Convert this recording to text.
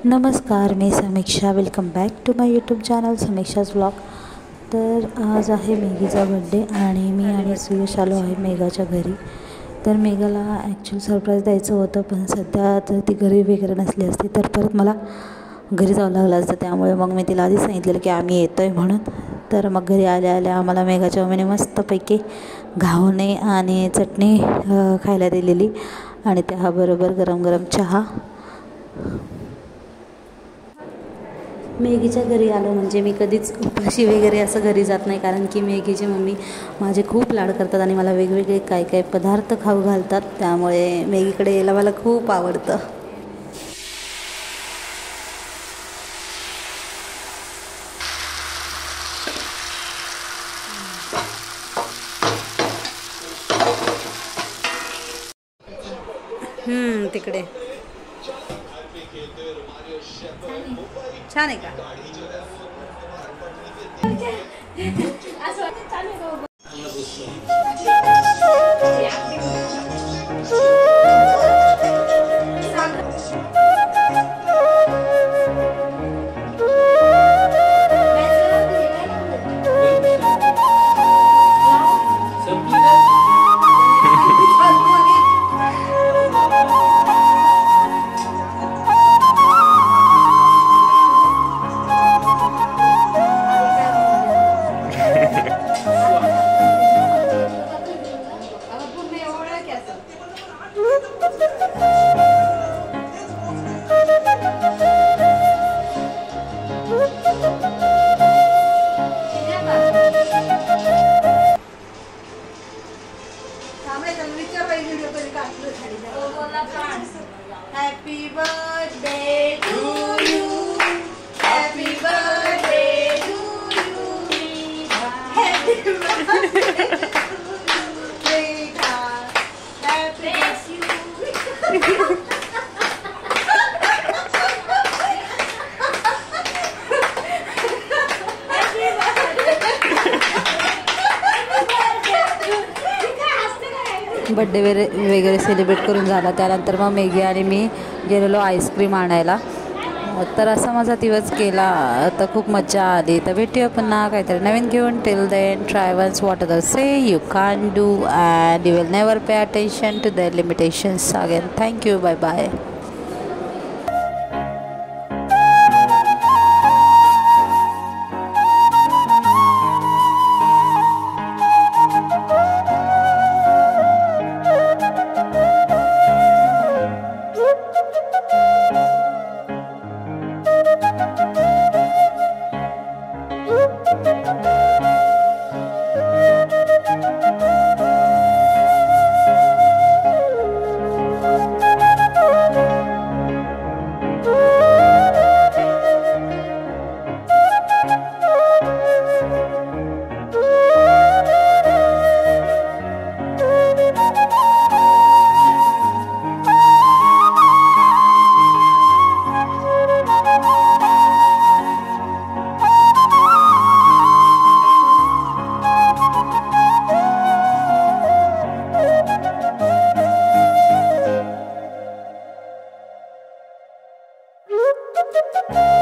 नमस्कार, मी Sameeksha. Welcome back to my YouTube channel Sameeksha's vlog. तर आज आहे मेघीचा बड्डे आणि मी आणि सुयश आलो आहे मेघाच्या घरी. तर मेघाला ॲक्च्युअली सरप्राईज द्यायचं होतं, पण सध्या तर ती घरी वगैरे नसली असती तर परत मला घरी जावं लागलं असतं. त्यामुळे मग मी तिला आधीच सांगितलेलं की आम्ही येतो आहे म्हणून. तर मग घरी आल्या आल्या आम्हाला मेघाच्या मम्मीने मस्तपैकी घावणे आणि चटणी खायला दिलेली आणि त्याबरोबर गरम गरम चहा. मेघीच्या घरी आलो म्हणजे मी कधीच उपाशी वगैरे असं घरी जात नाही, कारण की मेघीची मम्मी माझे खूप लाड करतात आणि मला वेगवेगळे काय काय पदार्थ खाऊ घालतात. त्यामुळे मेघीकडे यायला मला खूप आवडतं. तिकडे छान आहे का? Happy birthday to you. Happy birthday to you. Happy birthday to you. Happy you. Birthday वगैरे सेलिब्रेट करून झाला. त्यानंतर मग मेघी आणि मी गेलेलो आईस्क्रीम आणायला. तर असा माझा दिवस गेला. तर खूप मजा आली. तर भेटूया पुन्हा काहीतरी नवीन घेऊन. Till then try once what other say you can do and you will never pay attention to the limitations again. Thank you. Bye bye. Thank you.